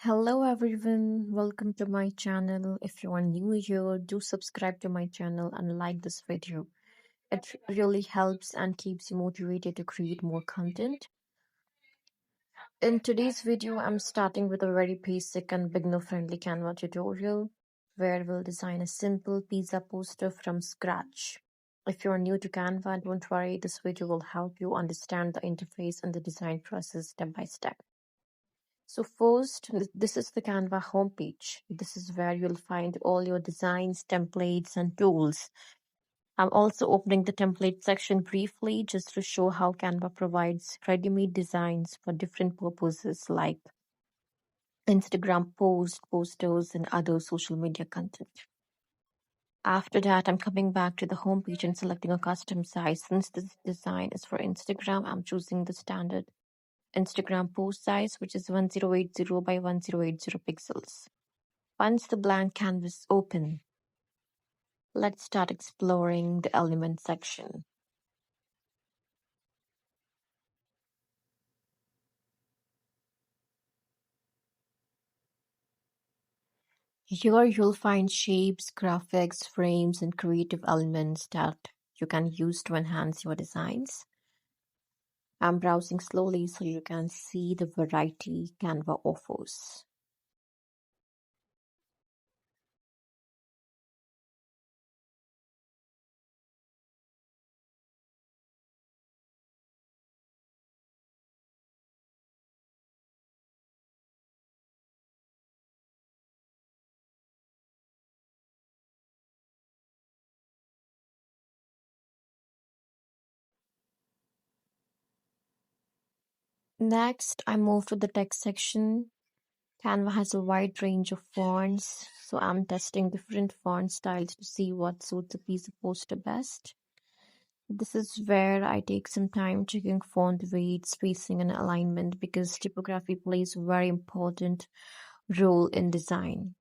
Hello everyone, welcome to my channel. If you are new here, do subscribe to my channel and like this video. It really helps and keeps you motivated to create more content. In today's video, I'm starting with a very basic and beginner-friendly Canva tutorial where we'll design a simple pizza poster from scratch. If you're new to Canva, don't worry, this video will help you understand the interface and the design process step by step. So first, this is the Canva homepage. This is where you'll find all your designs, templates, and tools. I'm also opening the template section briefly just to show how Canva provides ready-made designs for different purposes like Instagram posts, posters, and other social media content. After that, I'm coming back to the homepage and selecting a custom size. Since this design is for Instagram, I'm choosing the standard Instagram post size, which is 1080 by 1080 pixels. Once the blank canvas open, let's start exploring the element section. Here you'll find shapes, graphics, frames, and creative elements that you can use to enhance your designs. I'm browsing slowly so you can see the variety Canva offers. Next, I move to the text section. Canva has a wide range of fonts, so I'm testing different font styles to see what suits a piece of poster best. This is where I take some time checking font weight, spacing, and alignment because typography plays a very important role in design.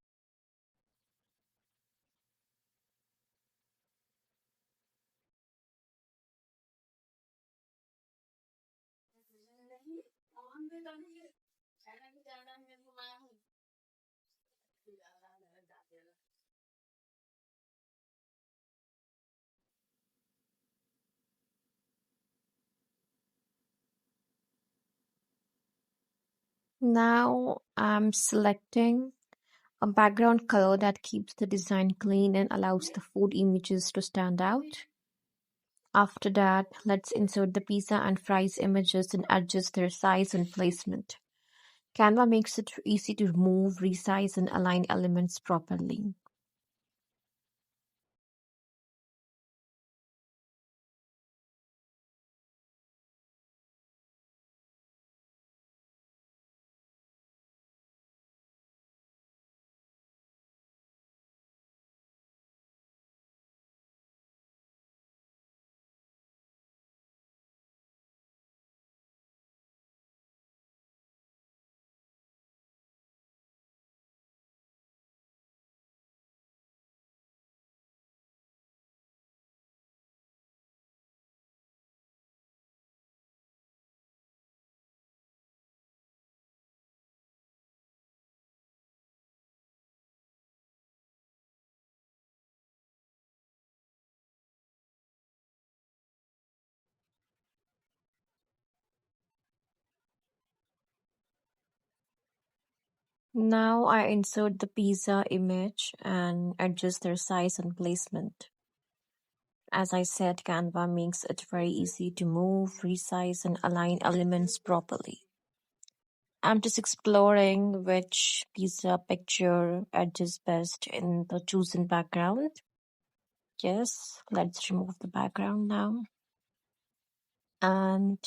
Now I'm selecting a background color that keeps the design clean and allows the food images to stand out. After that, let's insert the pizza and fries images and adjust their size and placement. Canva makes it easy to move, resize, and align elements properly. Now I insert the pizza image and adjust their size and placement. As I said, Canva makes it very easy to move, resize, and align elements properly. I'm just exploring which pizza picture adjusts best in the chosen background. Yes, let's remove the background now. And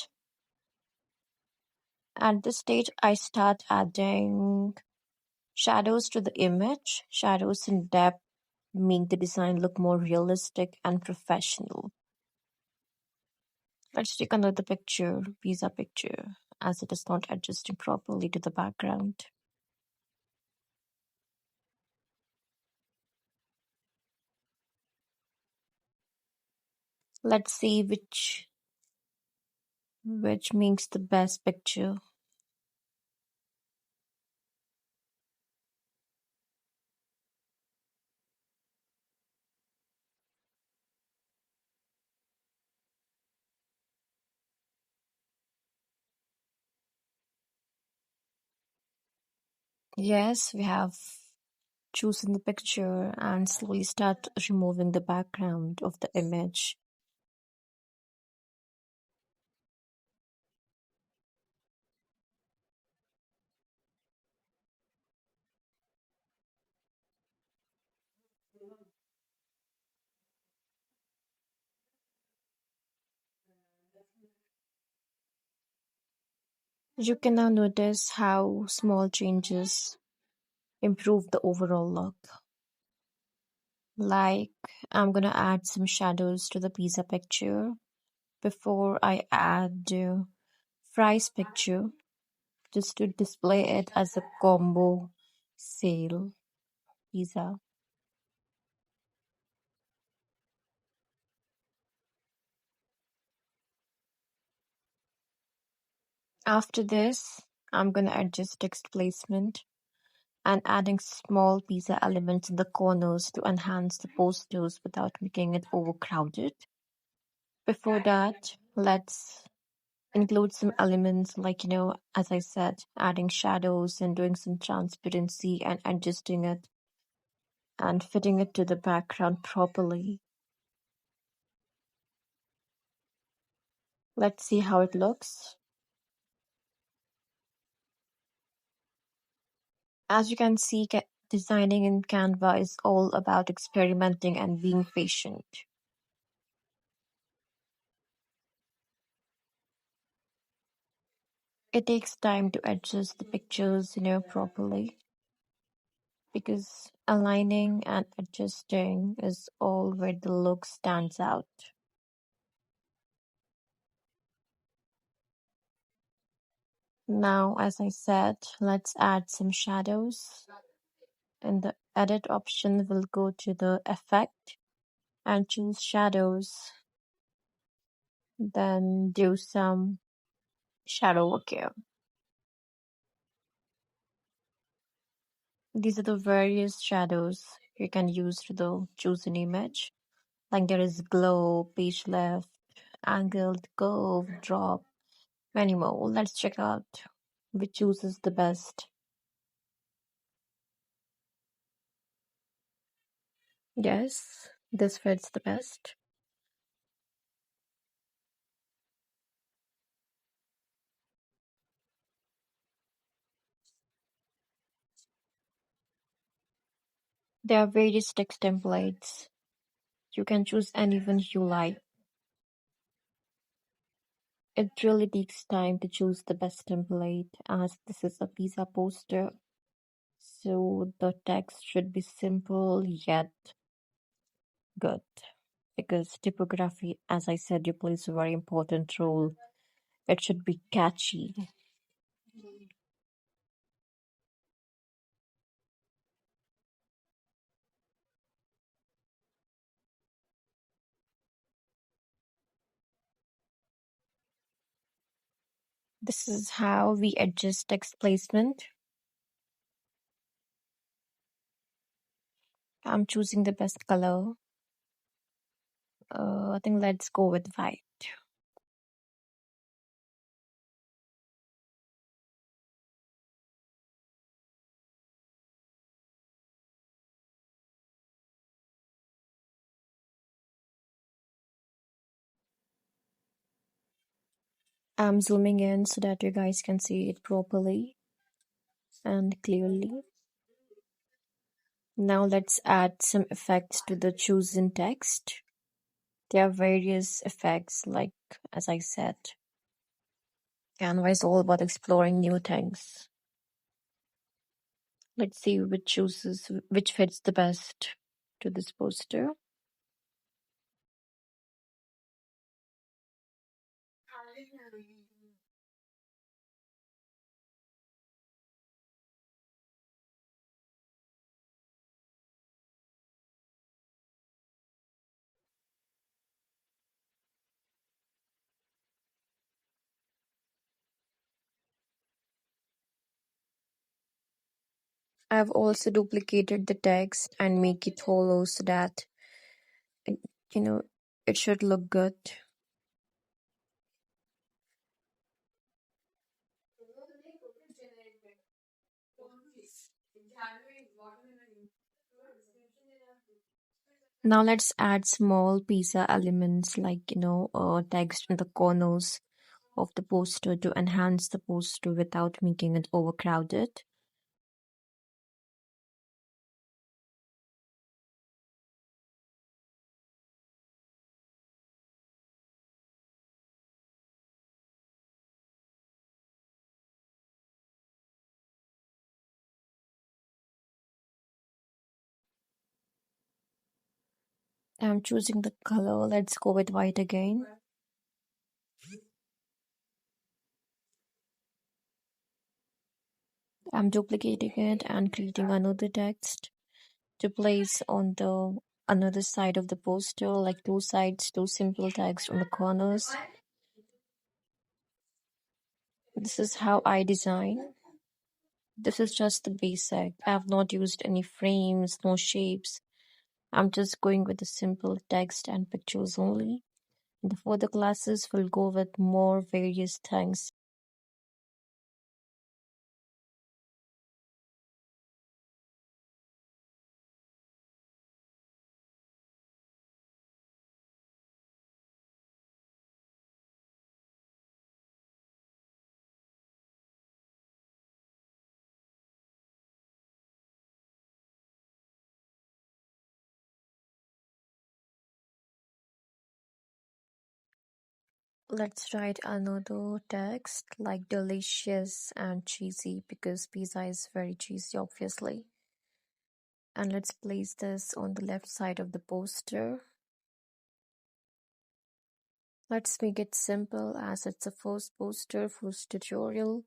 at this stage, I start adding shadows to the image. Shadows in depth make the design look more realistic and professional. Let's take another picture, pizza picture, as it is not adjusting properly to the background. Let's see which makes the best picture. Yes, we have chosen the picture and slowly start removing the background of the image. You can now notice how small changes improve the overall look. Like, I'm gonna add some shadows to the pizza picture before I add fries picture just to display it as a combo sale pizza. After this, I'm gonna adjust text placement and adding small pizza elements in the corners to enhance the posters without making it overcrowded. Before that, let's include some elements like, as I said, adding shadows and doing some transparency and adjusting it and fitting it to the background properly. Let's see how it looks. As you can see, designing in Canva is all about experimenting and being patient. It takes time to adjust the pictures, properly because aligning and adjusting is all where the look stands out. Now, as I said, let's add some shadows. In the edit option, we'll go to the effect and choose shadows, then do some shadow work here. These are the various shadows you can use to choose an image. Like there is glow, page left, angled, curve, drop, many more. Let's check out which chooses the best. Yes, this fits the best. There are various text templates. You can choose any one you like. It really takes time to choose the best template as this is a pizza poster. So the text should be simple yet good. Because typography, as I said, you plays a very important role. It should be catchy. This is how we adjust text placement. I'm choosing the best color. I think let's go with white. I'm zooming in so that you guys can see it properly and clearly. Now let's add some effects to the chosen text. There are various effects, like as I said, Canva is all about exploring new things. Let's see which fits the best to this poster. I've also duplicated the text and make it hollow so that it, you know it should look good. Now let's add small pizza elements like, text in the corners of the poster to enhance the poster without making it overcrowded. I'm choosing the color. Let's go with white again. I'm duplicating it and creating another text to place on the another side of the poster, like two sides, two simple text on the corners. This is how I design. This is just the basic. I have not used any frames, no shapes. I'm just going with the simple text and pictures only. The further classes will go with more various things. Let's write another text like delicious and cheesy because pizza is very cheesy, obviously. And let's place this on the left side of the poster. Let's make it simple as it's the first poster, first tutorial.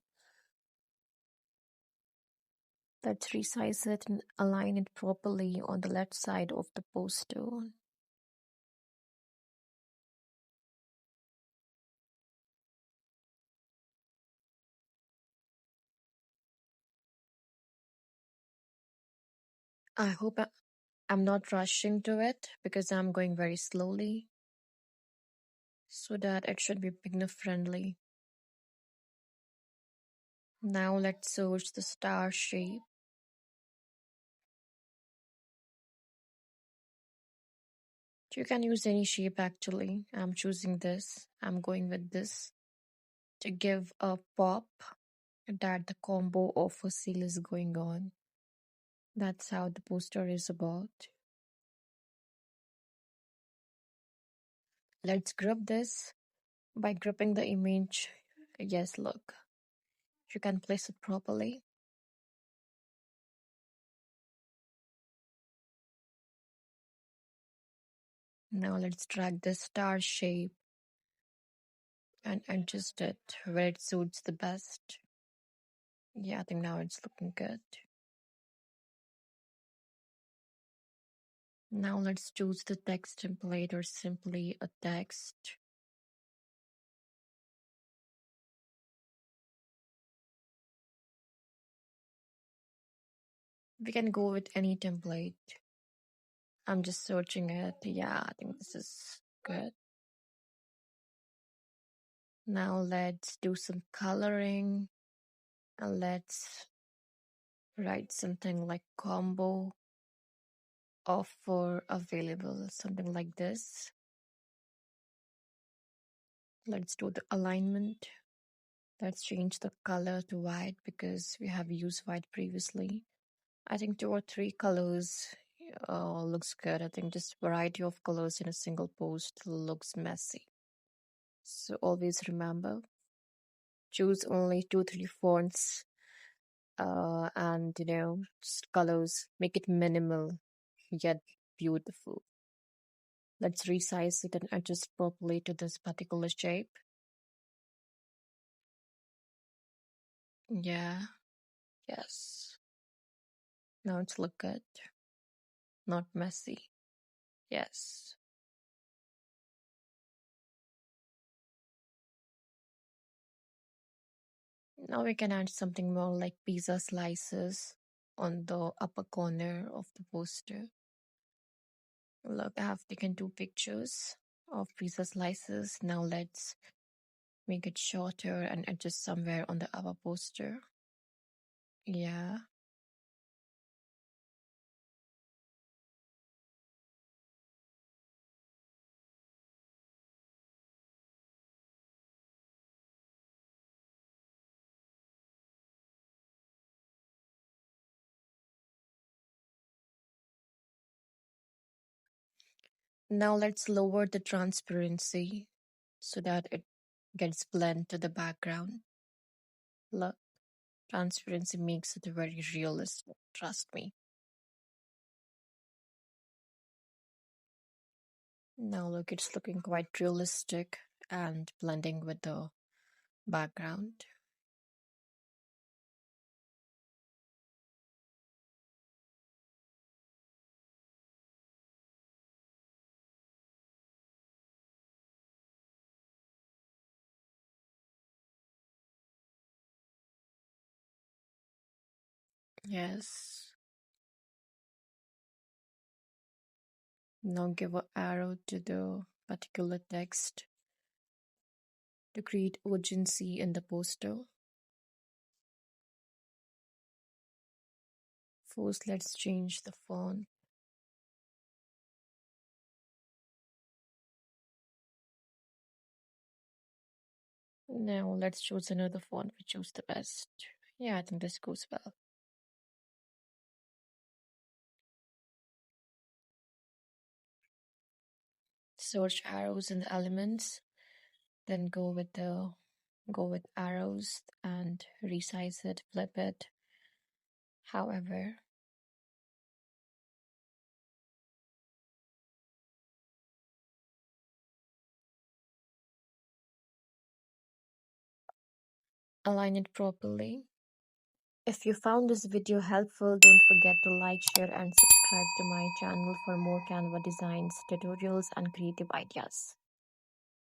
Let's resize it and align it properly on the left side of the poster. I hope I'm not rushing to it because I'm going very slowly so that it should be beginner friendly. Now let's search the star shape. You can use any shape actually. I'm choosing this. I'm going with this to give a pop that the combo of a seal is going on. That's how the poster is about. Let's group this by grouping the image. Yes, look. You can place it properly. Now let's drag the star shape and adjust it where it suits the best. Yeah, I think now it's looking good. Now let's choose the text template or simply a text. We can go with any template. I'm just searching it. Yeah, I think this is good. Now let's do some coloring and let's write something like combo offer available, something like this. Let's do the alignment. Let's change the color to white because we have used white previously. I think two or three colors looks good. I think just variety of colors in a single post looks messy. So always remember, choose only two, three fonts and just colors. Make it minimal yet beautiful. Let's resize it and adjust properly to this particular shape. Yeah, yes. Now it's look good, not messy. Yes. Now we can add something more like pizza slices on the upper corner of the poster. Look, I have taken two pictures of pizza slices. Now let's make it shorter and adjust somewhere on the upper poster. Yeah. Now let's lower the transparency so that it gets blend to the background. Look, transparency makes it very realistic, trust me. Now look, it's looking quite realistic and blending with the background. Yes. Now give an arrow to the particular text to create urgency in the poster. First, let's change the font. Now let's choose another font. We choose the best. Yeah, I think this goes well. Search arrows in the elements, then go with arrows and resize it, flip it. However, align it properly. If you found this video helpful, don't forget to like, share, and subscribe to my channel for more Canva designs, tutorials, and creative ideas.